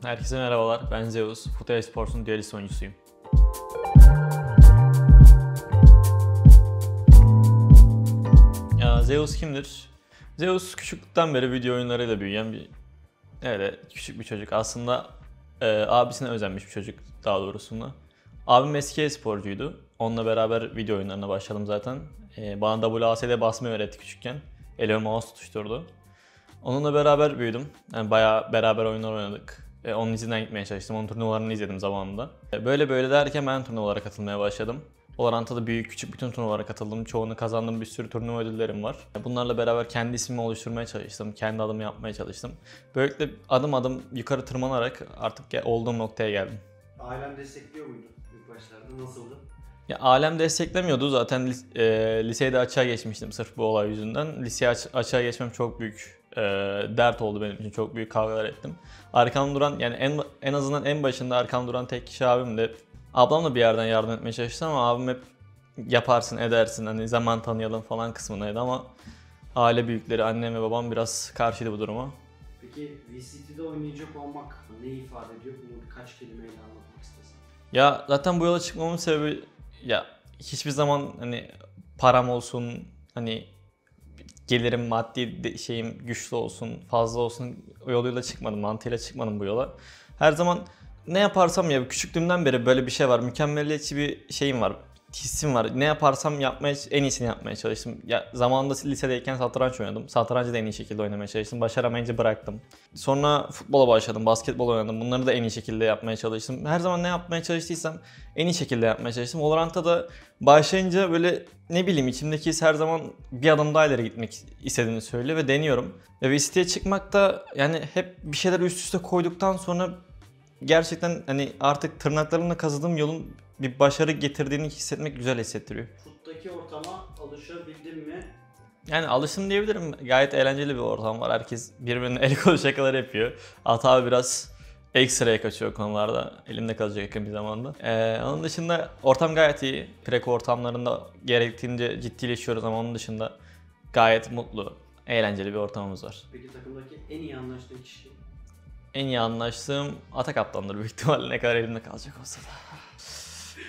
Herkese merhabalar, ben Zeus, Foot Esports'un Duelist oyuncusuyum. Ya Zeus kimdir? Zeus küçüklükten beri video oyunlarıyla büyüyen küçük bir çocuk. Aslında abisine özenmiş bir çocuk daha doğrusunda. Abim eski e-sporcuydu. Onunla beraber video oyunlarına başladım zaten. Bana WASD basmayı öğretti küçükken. Elime mouse tutuşturdu. Onunla beraber büyüdüm. Yani bayağı beraber oyunlar oynadık. Onun izinden gitmeye çalıştım. Onun turnuvalarını izledim zamanında. Böyle derken ben turnuvalara katılmaya başladım. Valorant'ta da büyük küçük bütün turnuvalara katıldım. Çoğunu kazandım. Bir sürü turnuva ödüllerim var. Bunlarla beraber kendi ismimi oluşturmaya çalıştım. Kendi adımı yapmaya çalıştım. Böylelikle adım adım yukarı tırmanarak artık olduğum noktaya geldim. Ailen destekliyor muydu ilk başlarda? Nasıldı? Ya ailem desteklemiyordu. Zaten liseyi de açığa geçmiştim sırf bu olay yüzünden. Liseye açığa geçmem çok büyük dert oldu benim için. Çok büyük kavgalar ettim. Arkamda duran, yani en azından en başında arkamda duran tek kişi abimdi. Ablam da bir yerden yardım etmeye çalıştı ama abim hep yaparsın edersin, hani zaman tanıyalım falan kısmındaydı ama aile büyükleri, annem ve babam biraz karşıydı bu duruma. Peki VCT'de oynayacak olmak ne ifade ediyor? Bunu birkaç kelimeyle anlatmak istesin. Ya zaten bu yola çıkmamın sebebi, ya hiçbir zaman hani param olsun, hani gelirim, maddi şeyim güçlü olsun, fazla olsun o yoluyla çıkmadım, mantığıyla çıkmadım bu yola. Her zaman ne yaparsam, ya küçüklüğümden beri böyle bir şey var, mükemmeliyetçi bir şeyim var, hissim var. Ne yaparsam en iyisini yapmaya çalıştım. Ya zamanında lisedeyken satranç oynadım. Satrancı da en iyi şekilde oynamaya çalıştım. Başaramayınca bıraktım. Sonra futbola başladım, basketbol oynadım. Bunları da en iyi şekilde yapmaya çalıştım. Her zaman ne yapmaya çalıştıysam en iyi şekilde yapmaya çalıştım. Valorant'ta da başlayınca böyle ne bileyim içimdeki his her zaman bir adım daha ileri gitmek istediğini söylüyor ve deniyorum. Ve VCT'ye çıkmak da yani hep bir şeyler üst üste koyduktan sonra gerçekten hani artık tırnaklarımla kazıdığım yolun bir başarı getirdiğini hissetmek güzel hissettiriyor. Foot'taki ortama alışabildin mi? Yani alıştım diyebilirim. Gayet eğlenceli bir ortam var. Herkes birbirine el kolu şakalar yapıyor. Hatta abi biraz ekstraya kaçıyor konularda. Elimde kalacak yakın bir zamanda. Onun dışında ortam gayet iyi. Preko ortamlarında gerektiğince ciddileşiyoruz ama onun dışında gayet mutlu, eğlenceli bir ortamımız var. Peki takımdaki en iyi anlaştığın kişi? En iyi anlaştığım ata kaptandır büyük ihtimalle, ne kadar elimde kalacak olsa da.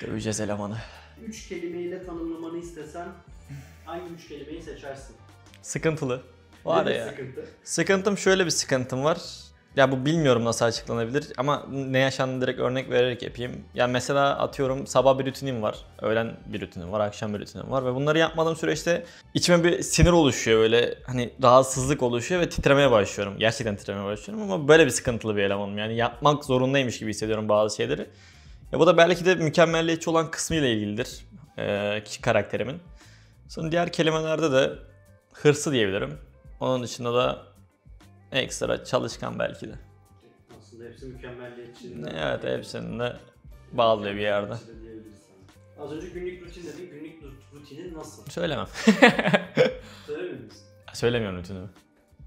Döveceğiz elemanı. 3 kelimeyle tanımlamanı istesen hangi 3 kelimeyi seçersin? Sıkıntılı. Var Nedir ya. sıkıntı? Sıkıntım, şöyle bir sıkıntım var. Ya bu bilmiyorum nasıl açıklanabilir ama ne yaşandığını direkt örnek vererek yapayım. Yani mesela atıyorum sabah bir rutinim var, öğlen bir rutinim var, akşam bir rutinim var ve bunları yapmadığım süreçte içime bir sinir oluşuyor, böyle hani rahatsızlık oluşuyor ve titremeye başlıyorum. Gerçekten titremeye başlıyorum ama böyle bir sıkıntılı bir elemanım, yani yapmak zorundaymış gibi hissediyorum bazı şeyleri. Ya bu da belki de mükemmelliyetçi olan kısmıyla ilgilidir karakterimin. Sonra diğer kelimelerde de hırsı diyebilirim. Onun dışında da ekstra çalışkan belki de. Aslında hepsi mükemmelliyetçi. Evet, hepsinin de bağlıyor bir yerde. Az önce günlük rutin dedin. Günlük rutinin nasıl? Söylemem. Söylemiyor musun? Söylemiyorum rutinimi.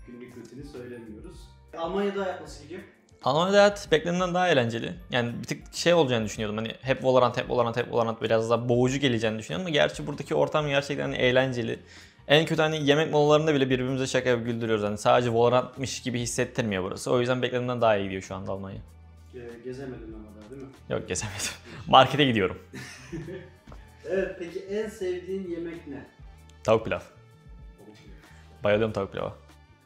Günlük rutini söylemiyoruz. Almanya'da hayat nasıl gidiyor? Almanya'da hayat beklenenden daha eğlenceli. Yani bir tık şey olacağını düşünüyordum. Hani hep Valorant biraz daha boğucu geleceğini düşünüyordum ama gerçi buradaki ortam gerçekten hani eğlenceli. En kötü hani yemek molalarında bile birbirimize şaka yapıp güldürüyoruz. Hani sadece Valorant'mış gibi hissettirmiyor burası. O yüzden beklenenden daha iyi gidiyor şu anda Almanya. Gezemedin ama daha değil mi? Yok, gezemedim. Markete gidiyorum. Evet, peki en sevdiğin yemek ne? Tavuk pilav. Bayılıyorum tavuk pilava.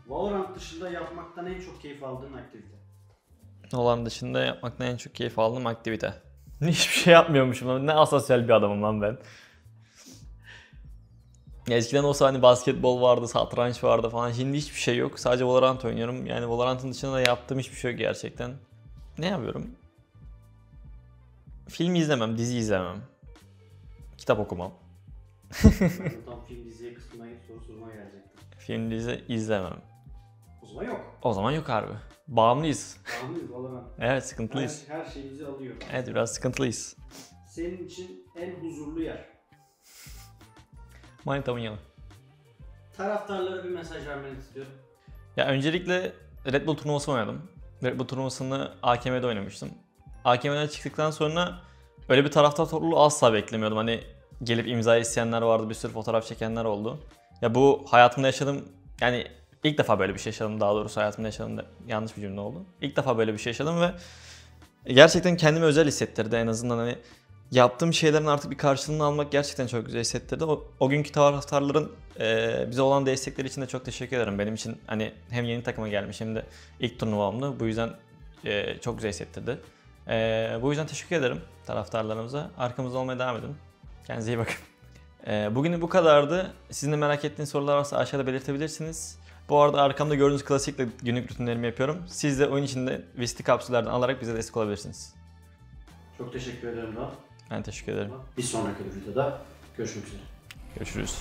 Valorant dışında yapmaktan en çok keyif aldığın aktivite? Olan dışında yapmaktan en çok keyif aldığım aktivite. Hiçbir şey yapmıyormuşum lan. Ne asosyal bir adamım lan ben. Eskiden olsa hani basketbol vardı, satranç vardı falan. Şimdi hiçbir şey yok. Sadece Valorant oynuyorum. Yani Valorant'ın dışında da yaptığım hiçbir şey yok gerçekten. Ne yapıyorum? Film izlemem, dizi izlemem. Kitap okumam. Ben tam film diziye kısmına soru sormaya gelecektim. Film dizi izlemem. O zaman yok. O zaman yok harbi. Bağımlıyız. Tamamıyız Valorant. Evet, sıkıntılıyız. Her şeyimizi alıyor. Evet, biraz sıkıntılıyız. Senin için en huzurlu yer? Manitamın yanı. Taraftarlara bir mesaj vermeni istiyorum. Ya öncelikle Red Bull turnuvası oynadım. Red Bull turnuvasını AKM'de oynamıştım. AKM'den çıktıktan sonra öyle bir taraftar topluluğu asla beklemiyordum. Hani gelip imza isteyenler vardı, bir sürü fotoğraf çekenler oldu. Ya bu hayatımda yaşadığım yani İlk defa böyle bir şey yaşadım, daha doğrusu hayatımda yaşadım da yanlış bir cümle oldu. İlk defa böyle bir şey yaşadım ve gerçekten kendimi özel hissettirdi en azından hani yaptığım şeylerin artık bir karşılığını almak gerçekten çok güzel hissettirdi. O günkü taraftarların bize olan destekleri için de çok teşekkür ederim. Benim için hani hem yeni takıma gelmiş hem de ilk turnuvamdı. Bu yüzden çok güzel hissettirdi. Bu yüzden teşekkür ederim taraftarlarımıza. Arkamızda olmaya devam edin. Kendinize iyi bakın. Bugün bu kadardı. Sizin de merak ettiğiniz sorular varsa aşağıda belirtebilirsiniz. Bu arada arkamda gördüğünüz klasikle günlük rutinlerimi yapıyorum. Siz de oyun içinde Visti kapsüllerden alarak bize destek olabilirsiniz. Çok teşekkür ederim Doğan. Ben teşekkür ederim. Bir sonraki videoda görüşmek üzere. Görüşürüz.